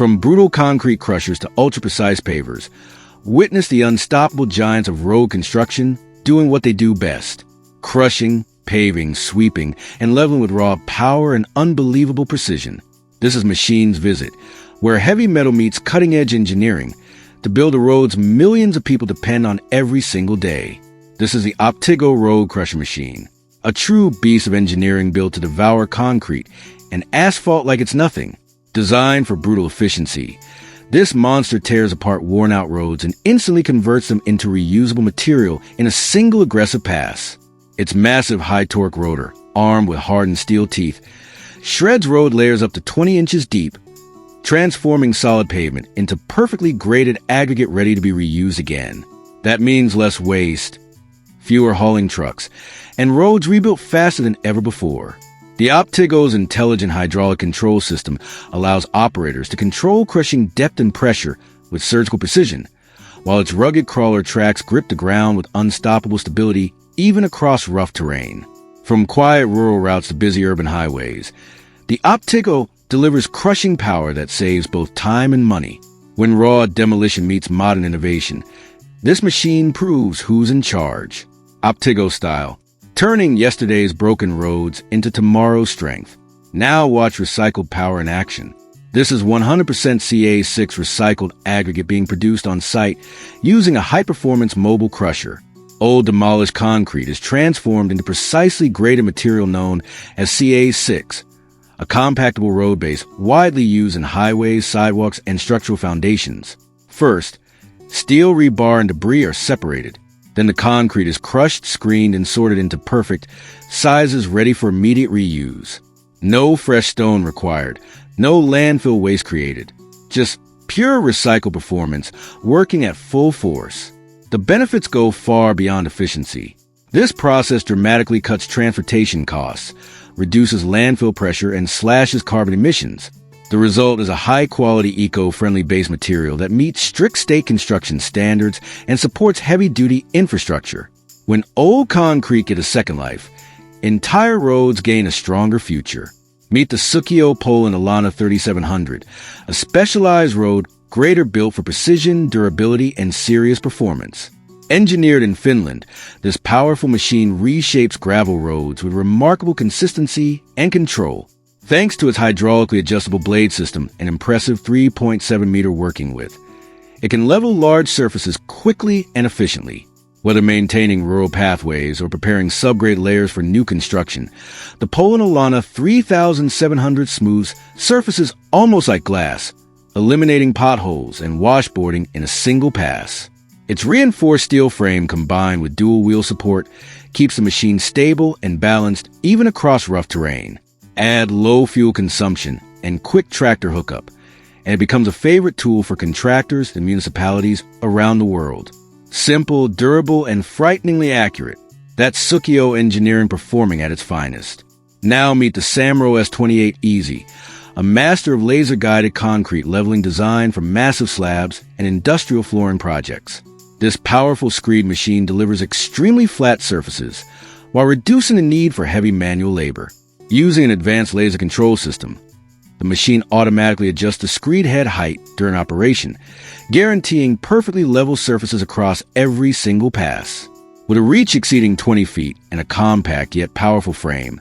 From brutal concrete crushers to ultra-precise pavers, witness the unstoppable giants of road construction doing what they do best: crushing, paving, sweeping, and leveling with raw power and unbelievable precision. This is Machine's Visit, where heavy metal meets cutting-edge engineering to build the roads millions of people depend on every single day. This is the Optiggo road crusher machine, a true beast of engineering built to devour concrete and asphalt like it's nothing. Designed for brutal efficiency, this monster tears apart worn-out roads and instantly converts them into reusable material in a single aggressive pass. Its massive high-torque rotor, armed with hardened steel teeth, shreds road layers up to 20 inches deep, transforming solid pavement into perfectly graded aggregate ready to be reused again. That means less waste, fewer hauling trucks, and roads rebuilt faster than ever before. The Optiggo's intelligent hydraulic control system allows operators to control crushing depth and pressure with surgical precision, while its rugged crawler tracks grip the ground with unstoppable stability even across rough terrain. From quiet rural routes to busy urban highways, the Optiggo delivers crushing power that saves both time and money. When raw demolition meets modern innovation, this machine proves who's in charge. Optiggo style, turning yesterday's broken roads into tomorrow's strength. Now watch recycled power in action. This is 100% CA6 recycled aggregate being produced on site using a high-performance mobile crusher. Old demolished concrete is transformed into precisely graded material known as CA6, a compactable road base widely used in highways, sidewalks, and structural foundations. First, steel rebar and debris are separated. Then the concrete is crushed, screened, and sorted into perfect sizes ready for immediate reuse. No fresh stone required, no landfill waste created. Just pure recycled performance working at full force. The benefits go far beyond efficiency. This process dramatically cuts transportation costs, reduces landfill pressure, and slashes carbon emissions. The result is a high-quality, eco-friendly base material that meets strict state construction standards and supports heavy-duty infrastructure. When old concrete gets a second life, entire roads gain a stronger future. Meet the Sukkio Poland Alana 3700, a specialized road grader built for precision, durability, and serious performance. Engineered in Finland, this powerful machine reshapes gravel roads with remarkable consistency and control. Thanks to its hydraulically adjustable blade system and impressive 3.7-meter working width, it can level large surfaces quickly and efficiently. Whether maintaining rural pathways or preparing subgrade layers for new construction, the Poland Alana 3700 smooths surfaces almost like glass, eliminating potholes and washboarding in a single pass. Its reinforced steel frame combined with dual wheel support keeps the machine stable and balanced even across rough terrain. Add low fuel consumption and quick tractor hookup, and it becomes a favorite tool for contractors and municipalities around the world. Simple, durable, and frighteningly accurate. That's Sukkio engineering performing at its finest. Now meet the Samro S28 Easy, a master of laser-guided concrete leveling design for massive slabs and industrial flooring projects. This powerful screed machine delivers extremely flat surfaces while reducing the need for heavy manual labor. Using an advanced laser control system, the machine automatically adjusts the screed head height during operation, guaranteeing perfectly level surfaces across every single pass. With a reach exceeding 20 feet and a compact yet powerful frame,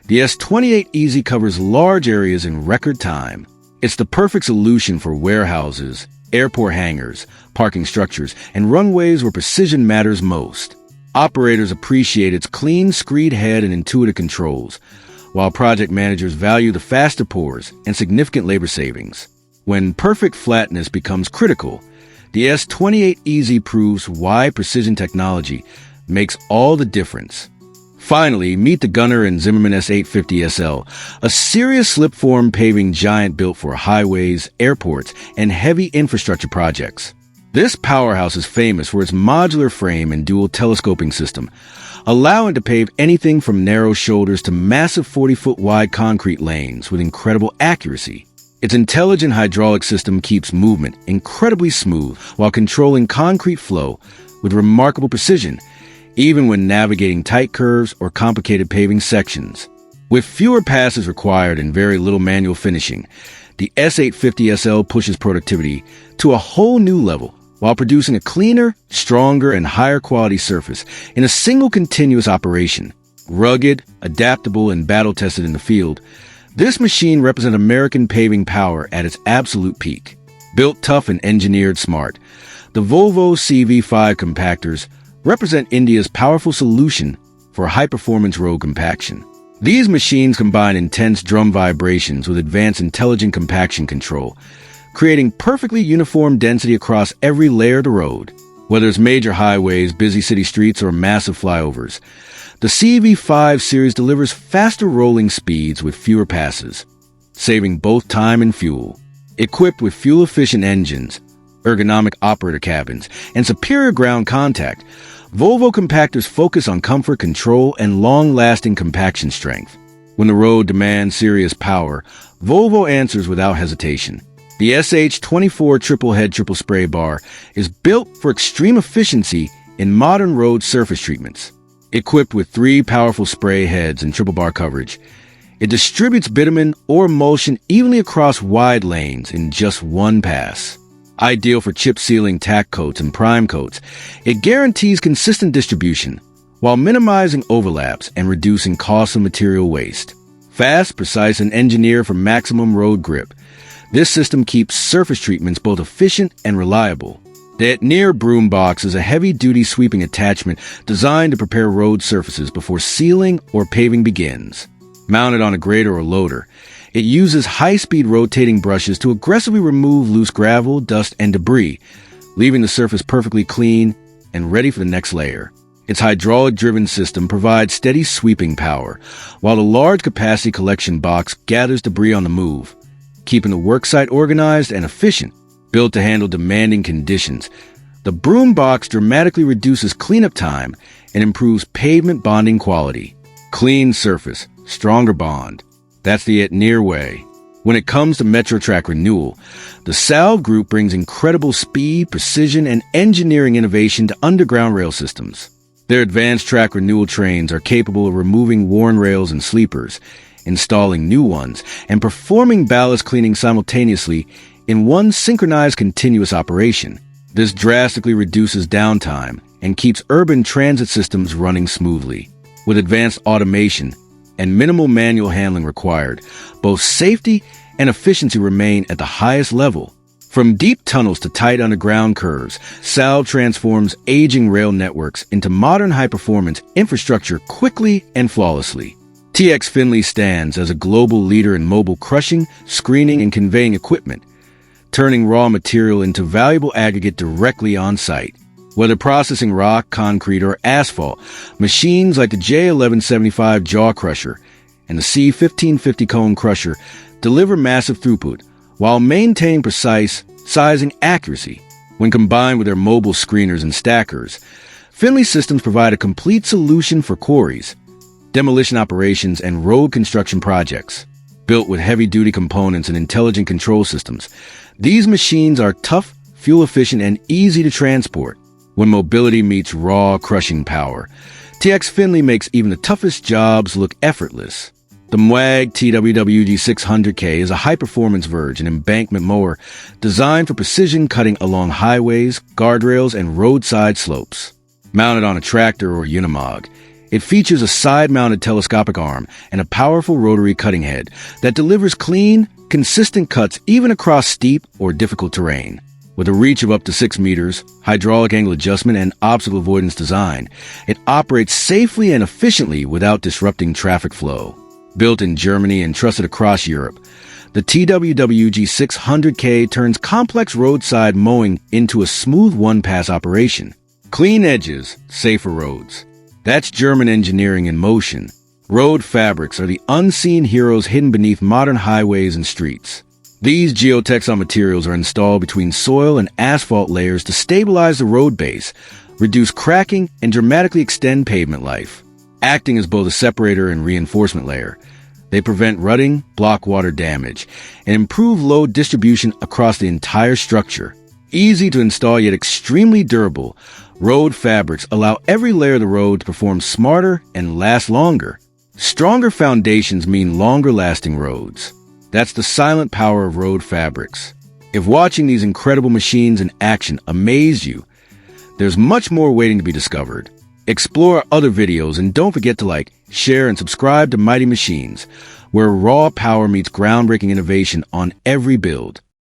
the S28 Easy covers large areas in record time. It's the perfect solution for warehouses, airport hangars, parking structures, and runways where precision matters most. Operators appreciate its clean screed head and intuitive controls, while project managers value the faster pours and significant labor savings. When perfect flatness becomes critical, the S28 Easy proves why precision technology makes all the difference. Finally, meet the Gunner and Zimmerman S850 SL, a serious slipform paving giant built for highways, airports, and heavy infrastructure projects. This powerhouse is famous for its modular frame and dual telescoping system, allowing to pave anything from narrow shoulders to massive 40-foot wide concrete lanes with incredible accuracy. Its intelligent hydraulic system keeps movement incredibly smooth while controlling concrete flow with remarkable precision, even when navigating tight curves or complicated paving sections. With fewer passes required and very little manual finishing, The S850SL pushes productivity to a whole new level while producing a cleaner, stronger, and higher quality surface in a single continuous operation. Rugged, adaptable, and battle-tested in the field, this machine represents American paving power at its absolute peak. Built tough and engineered smart, the Volvo CV5 compactors represent India's powerful solution for high-performance road compaction. These machines combine intense drum vibrations with advanced intelligent compaction control, creating perfectly uniform density across every layer of the road. Whether it's major highways, busy city streets, or massive flyovers, the CV5 series delivers faster rolling speeds with fewer passes, saving both time and fuel. Equipped with fuel-efficient engines, ergonomic operator cabins, and superior ground contact, Volvo compactors focus on comfort, control, and long-lasting compaction strength. When the road demands serious power, Volvo answers without hesitation. The SH24 triple-head triple spray bar is built for extreme efficiency in modern road surface treatments. Equipped with 3 powerful spray heads and triple bar coverage, it distributes bitumen or emulsion evenly across wide lanes in just one pass. Ideal for chip sealing tack coats and prime coats, it guarantees consistent distribution while minimizing overlaps and reducing costly material waste. Fast, precise, and engineered for maximum road grip, this system keeps surface treatments both efficient and reliable. The near broom box is a heavy-duty sweeping attachment designed to prepare road surfaces before sealing or paving begins. Mounted on a grader or loader, it uses high-speed rotating brushes to aggressively remove loose gravel, dust, and debris, leaving the surface perfectly clean and ready for the next layer. Its hydraulic-driven system provides steady sweeping power, while the large-capacity collection box gathers debris on the move, keeping the worksite organized and efficient. Built to handle demanding conditions, the broom box dramatically reduces cleanup time and improves pavement bonding quality. Clean surface, stronger bond. That's the near way. When it comes to Metro Track renewal, the Salve Group brings incredible speed, precision, and engineering innovation to underground rail systems. Their advanced track renewal trains are capable of removing worn rails and sleepers, installing new ones, and performing ballast cleaning simultaneously in one synchronized continuous operation. This drastically reduces downtime and keeps urban transit systems running smoothly. With advanced automation and minimal manual handling required, both safety and efficiency remain at the highest level. From deep tunnels to tight underground curves, Salve transforms aging rail networks into modern high-performance infrastructure quickly and flawlessly. TX Finley stands as a global leader in mobile crushing, screening, and conveying equipment, turning raw material into valuable aggregate directly on site. Whether processing rock, concrete, or asphalt, machines like the J1175 jaw crusher and the C1550 cone crusher deliver massive throughput while maintaining precise sizing accuracy. When combined with their mobile screeners and stackers, Finley systems provide a complete solution for quarries, demolition operations, and road construction projects. Built with heavy-duty components and intelligent control systems, these machines are tough, fuel-efficient, and easy to transport. When mobility meets raw crushing power, TX Finley makes even the toughest jobs look effortless. The MWAG TWWG600K is a high-performance verge and embankment mower designed for precision cutting along highways, guardrails, and roadside slopes. Mounted on a tractor or unimog, it features a side-mounted telescopic arm and a powerful rotary cutting head that delivers clean, consistent cuts even across steep or difficult terrain. With a reach of up to 6 meters, hydraulic angle adjustment, and obstacle avoidance design, it operates safely and efficiently without disrupting traffic flow. Built in Germany and trusted across Europe, the TWWG600K turns complex roadside mowing into a smooth one-pass operation. Clean edges, safer roads. That's German engineering in motion. Road fabrics are the unseen heroes hidden beneath modern highways and streets. These geotextile materials are installed between soil and asphalt layers to stabilize the road base, reduce cracking, and dramatically extend pavement life. Acting as both a separator and reinforcement layer, they prevent rutting, block water damage, and improve load distribution across the entire structure. Easy to install yet extremely durable, road fabrics allow every layer of the road to perform smarter and last longer. Stronger foundations mean longer-lasting roads. That's the silent power of road fabrics. If watching these incredible machines in action amazed you, there's much more waiting to be discovered. Explore our other videos and don't forget to like, share, and subscribe to Mighty Machines, where raw power meets groundbreaking innovation on every build.